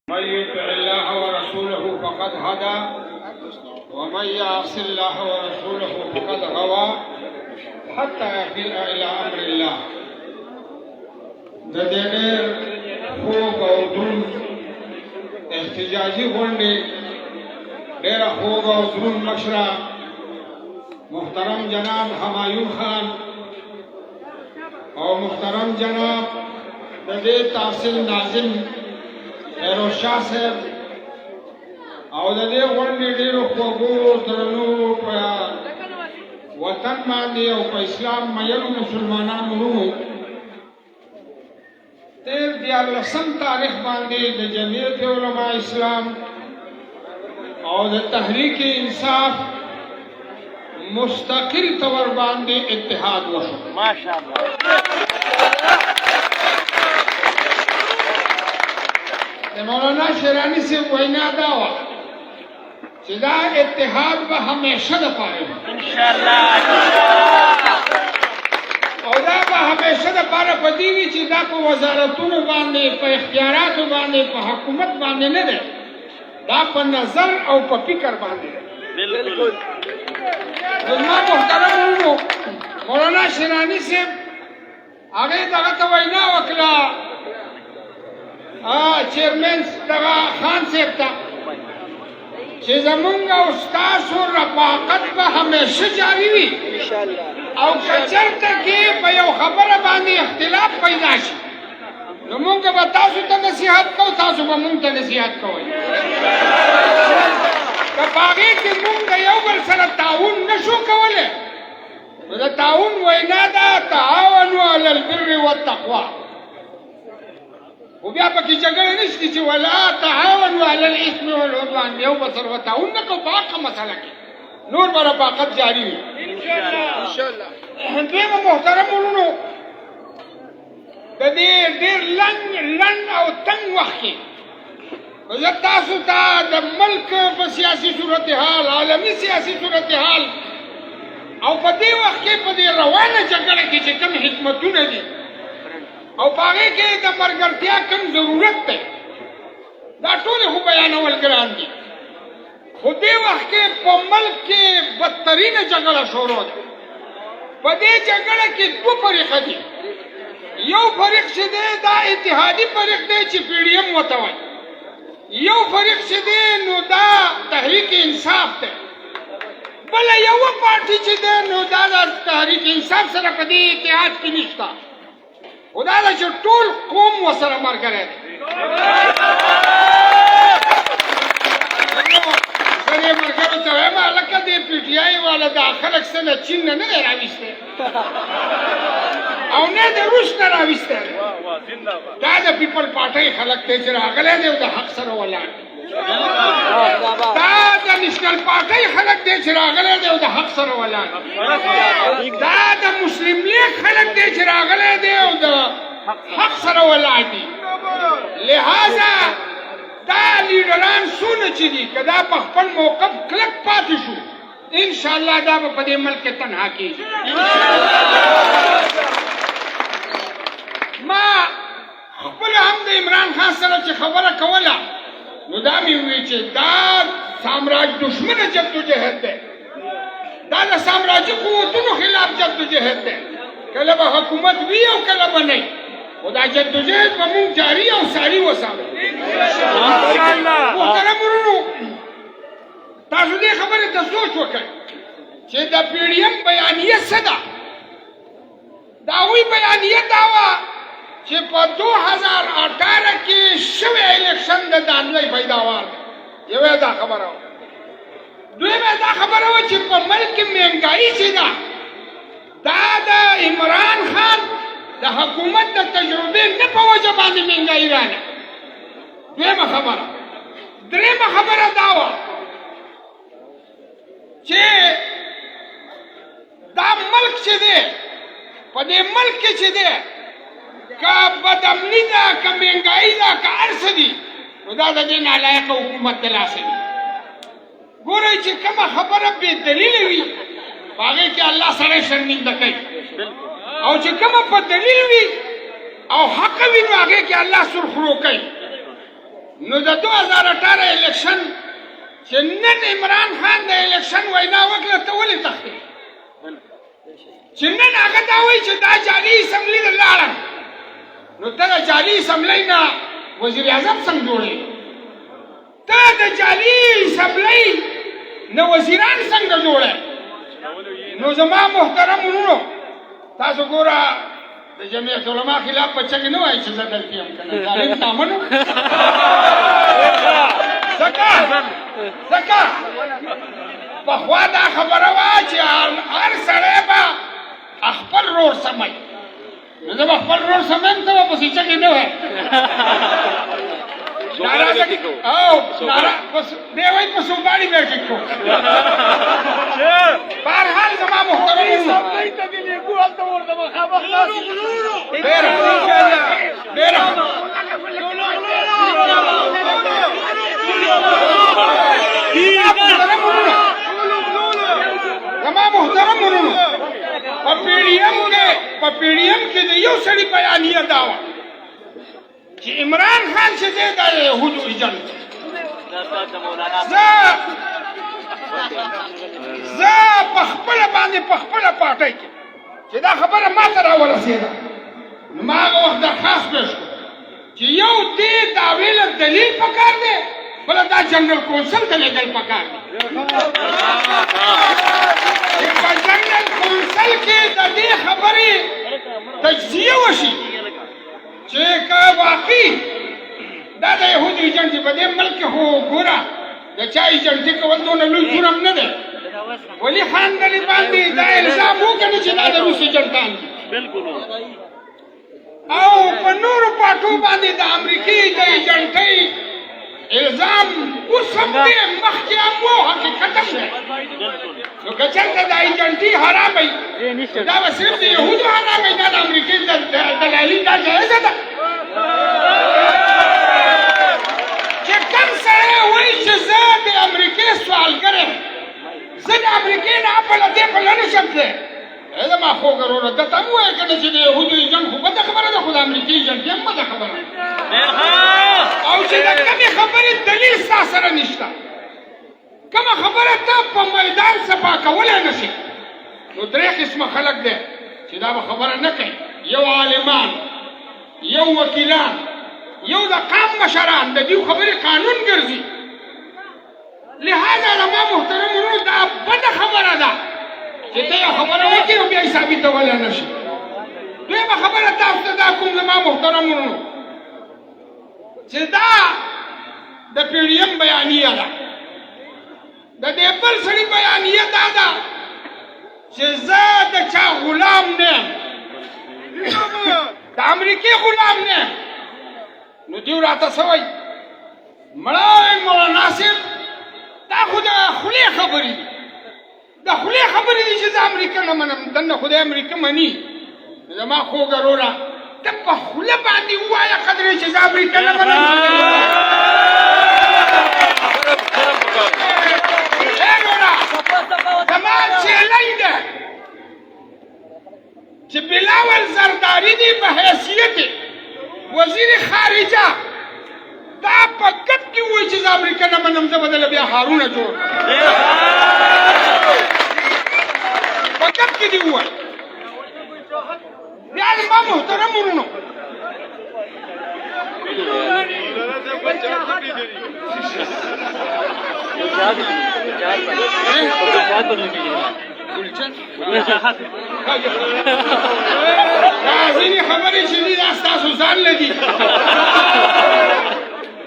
من يطع الله ورسوله فقد هدى ومن يعص الله ورسوله فقد غوى حتى يفيء الى امر الله. د دې ډېر خوږ او دروند احتجاجي غونډې ډېره خوږ او دروند مشره محترم جناب همایون خان او محترم جناب د دې تحصیل ناظم فیروز شاه صاحب او د دې غونډې ډېرو خوږو درنو په وطن باندې او په اسلام مینو مسلمانانو ورونو تیر 14 تاریخ باندې د جمعیت علماء اسلام او د تحریک انصاف مستقل طور باندې اتحاد وشو. ماشاءالله. مولانا شیرانی سے وینا دا وا چې دا اتحاد به همیشه د پاره ان شاء الله او دا به همیشه د پاره پدیږي چې دا په وزارتونو باندې په اختیاراتو باندې په حکومت باندې نه ده، دا په نظر او په فکر باندې ده. بالکل. زما محترم ورونو مولانا شیرانی سے هغه دغه ته وینا وکړه چیرمن دغه خان صاحب ته چې زمونږ او ستاسو رفاقت به همیشه جاري وي او که چېرته کې په یو خبره باندې اختلاف پیدا شي نو مونږ به تاسو ته نصیحت کوو، تاسو به مونږ ته نصیحت کوئ. که په هغې کې مونږ د یو بل سره تعاون نه شو کولی نو د تعاون وینا ده تعاونوا علی البر والتقوا، و بیا پکې جګړه نشته چې ولا تعاونوا علی الاثم والعدوان، یو بل سره تعاون نه کوو په هغه مسله کې نور به رفاقت جاري وي انشاءالله. دویمه محترم ورونو د دې ډېر لنډ او تنګ وخت کې زه تاسو ته د ملک په سیاسي صورتحال عالمي سیاسي صورتحال او په دې وخت کې په دې روانه جګړه کې چې کوم حکمتونه دي او په هغې کې د ملګرتیا کوم ضرورت دی دا ټولې خو بیانول ګران دي، خو دې وخت کې په ملک کې بدترینه جګړه شروع ده. په دې جګړه کې دوه فریقه دي، یو فریق چې دی دا اتحادي فریق دی چې PDM ورته وایي، یو فریق چې دی نو دا تحریک انصاف دی، بله یوه پارټي چې دی نو دا د تحریک انصاف سره په دې اتحاد کې نشته، خو دا ده چې ټول قوم ورسره ملګری دی. زه دې ملګرو ته وایم هلکه دې PTI والا دا خلک څه له چین نه دی راویستی او نه د روس نه راویستی دی، دا د پیپل پارټۍ خلک دی چې راغلی دی او د حق سره ولاړ دی، دا د نیشنل پارټۍ خلک دی چې راغلی دی او د حق سره ولاړ دی، دا د مسلم لیگ خلک دی چې راغلی دی او د حق سره ولاړ دي. لہذا دا لیډران څونه چې دي که دا په خپل موقف کلک پاتې شو انشاءالله دا به په دې ملک کې تنها کېږي. ما خپله هم د عمران خان سره چې خبره کوله نو دا مې وویل چې دا سامراج دشمنه جدوجهد دی، دا د سامراجي قوتونو خلاف جدوجهد دی، کله به حکومت وي او کله به نه، خو دا جدوجهد به مونږ جاري او ساري وساتو انشاءالله. محترم ورونو تاسو دې خبرې ته سوچ وکړئ چې د PDM بیانیه څه ده. د هغوی بیانیه دا وه چې په 2018 کې شوی الیکشن د دانګلۍ پیداوار دی، یوه دا خبره وه. دویمه دا خبره وه چې په ملک کې مهنګایي چې ده دا د عمران خان د حکومت د تجربې نه په وجه باندې مهنګایي رانه. دویمه خبره. درېیمه خبره دا وه چې دا ملک چې دی په دې ملک کې چې دی که بدامني ده که مهنګایي ده که هر څه دي نو دا د دې نالایقه حکومت د لاسه وي. ګورئ چې کومه خبره بې دلیله وي په هغې کې الله سړی شرمنده کوي او چې کومه په دلیل وي او حق وي نو هغې کې الله سرخرو کوي. نو د 2018 الیکشن چې نن عمران خان د الیکشن وینا وکړه ته ولې تښتې چې نن هغه دا وایي چې دا جعلي اسمبلي ته لاړم نو ته د جعلي اسمبلۍ نه وزیر اعظم څنګه جوړې ته د جعلي اسمبلۍ نه وزیران څنګه جوړې نو زما محترم ورونو تاسو ګوره د جمعیت علما خلاف بچه کې نه وایي چې زه دلته یم که نه ظالم نامنو ځکه پخوا دا خبره وه چې هر سړی به خپل رور سموي نو زه به خپل رور سمیم ته به پسې چکې نه وای دی وایي په صوباړي به ټیک کړو بهرحال زما محترم زما محترم ورونو په پی ډي ایم کې د یو سړي بیانیه دا وه چې عمران خان چې دی دا یهودو ایجنټ زه په خپله باندې په خپله پارټۍ کې چې دا خبره ما ته راورسېده نو ما هغه وخت درخواست پیش کړو چې یو دې دعوې له دلیل پکار دی بله دا جنرل کونسل ته لېږل پکار دی چې په جنرل کونسل کې د دې خبرې تجزیه وشي چې که واقعي دا د یهودو ایجنټ دی په دې ملک کې خو ګوره د چا ایجنټي کول دونه لوی جرم نه دی ولي خان دلې باندې دا الزام وکړي چې دا د روس ایجنټان دي او په نورو پاټو باندې د امریکې د ایجنټۍ الزام اوس هم دی مخکې هم و حقیقت هم دی نو که چېرته دا ایجنټي حرام وي دا به صرف د یهودو حرام وي دا د امریکې دلالي دا جایزه ده چې کوم سړی وایي چې زه د امریکې سوالګر یم زه د امریکې نه بله دې بله نشم تللی زما خوږه وروره ده ته هم ووایه که نه چې د یهودو ایجنټ خو بده خبره ده خو د امریکې ایجنټ هم بده خبره ده او چې د کمې خبرې دلیل ستا سره نشته کومه خبره ته په میدان صفا کولی نه شي نو درې قسمه خلک دی چې دا به خبره نه کوي یو عالمان یو وکیلان یو د قام مشران د دې خبرې قانون ګرځي لهذا زما محترم ورونو دا بده خبره ده چې ته یو خبره وکړې او بیا یې ثابتولی نه شي دویمه خبره تاسو ته دا کوم زما محترم ورونو چې دا د پی ډي ایم بیانیه ده د دې بل سړي بیانیه دا ده چې زه د چا غلام نه یم د امریکې غلام نه یم نو دوی راته څه وایي مړی مولا ناصر دا خو د خولې خبرې دي د خولې خبرې دي چې زه امریکا نه منم دننه خو د امریکا مني زما خوږه وروره ته په خوله باندې ووایه قدرې چې زه امریکا نه منم زما چیلنج ده چې بلاول زرداري دی په حیثیت وزیر خارجه دا په ګپ کې وایي چې زه امریکا نه منم زه به دله بیا هارونه جوړ په ګپ کې دې ووایي بیا زما محترم ورونو دا ځینې خبرې چې دي دا ستاسو ځان له دي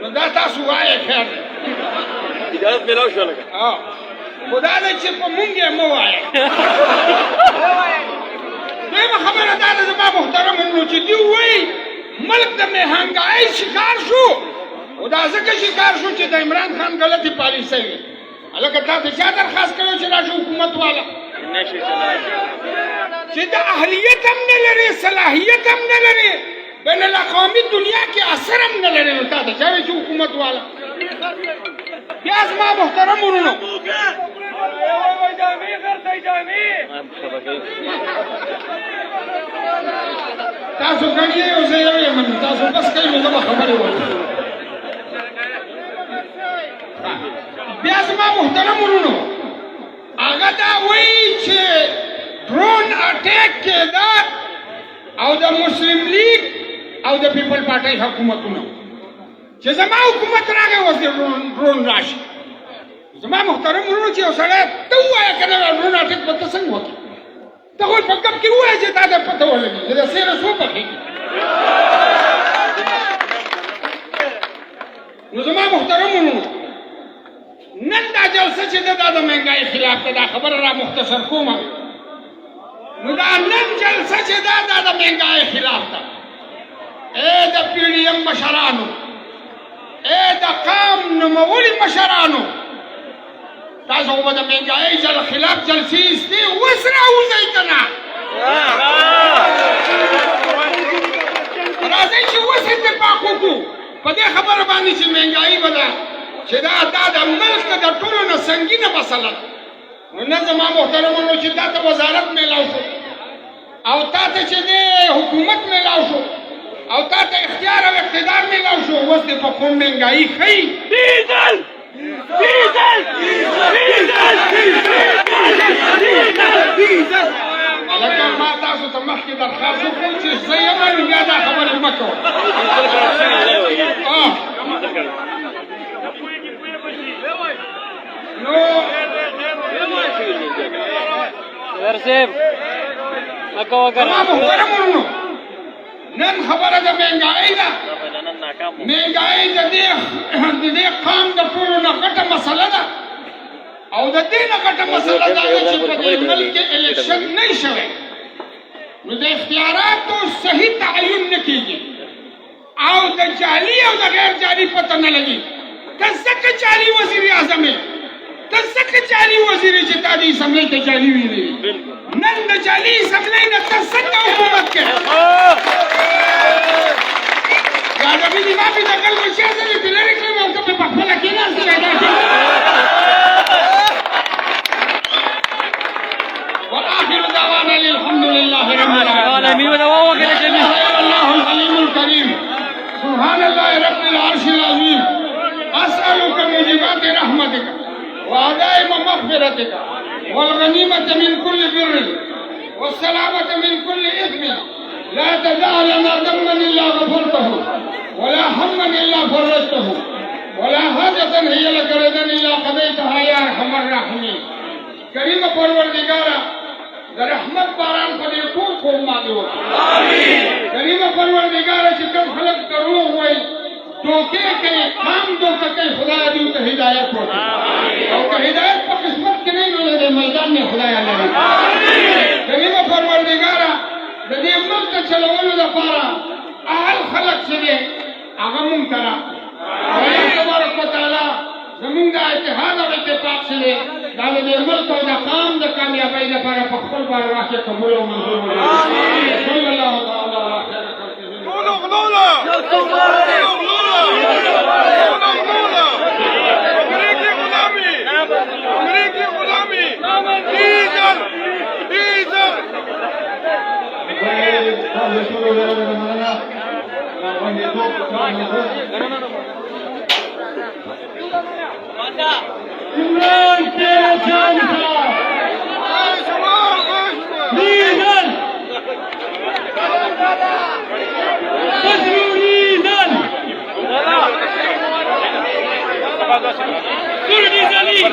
نو دا تاسو وایئ خیر اجازت میلاو شو لکه خو دا ده چې په مونږ یې مه وایئ دویمه خبره دا ده زما محترم ورونو چې دوی وایي ملک د مهنګایۍ شکار شو او دا ځکه شکار شو چې د عمران خان غلطې پالیسۍ وي هلکه تا ته چا درخواست کړی چې راشي حکومت والا چې د اهلیت هم نه لري صلاحیت هم نه لري بین الاقوامي دنیا کې اثر هم نه لري نو تا ته چا وایي چې حکومت والا بیا زما محترم ورونو تاسو ګڼئ او زه یو یم تاسو بس کوئ نو زه به خبرې وکړم زما محترم ورونو هغه دا وایي چې ډرون اټیک کېده او د مسلم لیگ او د پیپل پارټۍ حکومتونه چې زما حکومت راغی اوس د ډرون راشي زما محترم ورونو چې یو سړی ته ووایه که نه ډرون اټیک به ته څنګه وکړې ته خو په ګپ کې ووایه چې تا ته پته ولګي چې د سیره څو پخېږي نو زما محترم ورونو نن دا جلسه چې ده دا د مهنګۍ خلاف ده دا خبره را مختصر کومه نو دا نن جلسه چې ده دا د مهنګۍ خلاف ده ای د پی ډي ایم مشرانو ای د قام نوموړي مشرانو تاسو خو به د مهنګۍ خلاف جلسې ایستې اوس راوځئ که نه راځئ چې اوس اتفاق وکړو په دې خبره باندې چې مهنګۍ به ده چې دا د ملک د ټولو نه سنګینه مسله ده نو نن زما محترمانو چې تا ته وزارت میلاو شو او تا ته چې دی حکومت میلاو شو او تا ته اختیار او اقتدار میلاو شو اوس دې په کوم مهنګایي ښیي ډیزل لکه ما تاسو ته مخکې درخواست وکړم چې زه یم نو بیا دا خبرې مه کوه نو زما محترم ورونو نن خبره د مهنګایي ده مهنګایي د دې قام د ټولو نه غټه مسله ده او د دې نه غټه مسله دا ده چې په دې ملک کې الیکشن نه وي شوی نو د اختیاراتو صحیح تعین نه کېږي او د جعلي او د غیر جعلي پته نه لګي ته ځکه جعلي وزیر اعظم یې ته ځکه جعلي وزیر یې چې تا د اسمبلۍ ته جعلي ویلي نن د جعلي اسمبلۍ نه ته څنګه حکومت کوې دا د مینې مافي د کل مشیا سره دې لرې کړم او ته پې په خپله کېناستې وآخر دعوانا الحمد لله رب العالمين الله الحليم الكريم سبحان الله رب العرش العظيم أسألك موجبات رحمتك وعزائم مغفرتك والغنيمة من كل بر والسلامة من كل إثم لا تدع لنا ذنبا إلا غفرته ولا هما إلا فرجته ولا حاجة هي لك رضا إلا قضيتها يا أرحم الراحمين کریم پروردگارا د رحمت باران په دې ټول قوم باندې وکړي آمین کریم پروردگارا چې کوم خلک دروغ وایي دوکې کوي قام دوکه کوي خدای دې ته هدایت ورکړي او که هدایت په قسمت کې نه نو د میدان نه خدای الله آمین کریم پروردگارا د دې ملک چلولو لپاره اهل خلق چې دي هغه مونږ ته راکړي خدای تبارک وتعالى زمونږ د اتحاد او اتفاق سره دا د ملک او د قام د کامیابۍ لپاره په خپل بارواح کې قبول او منظور وکړي صلی الله تعالی علیه عمران تیرا چانسا ریزن خسرو ریزن سرنی زلی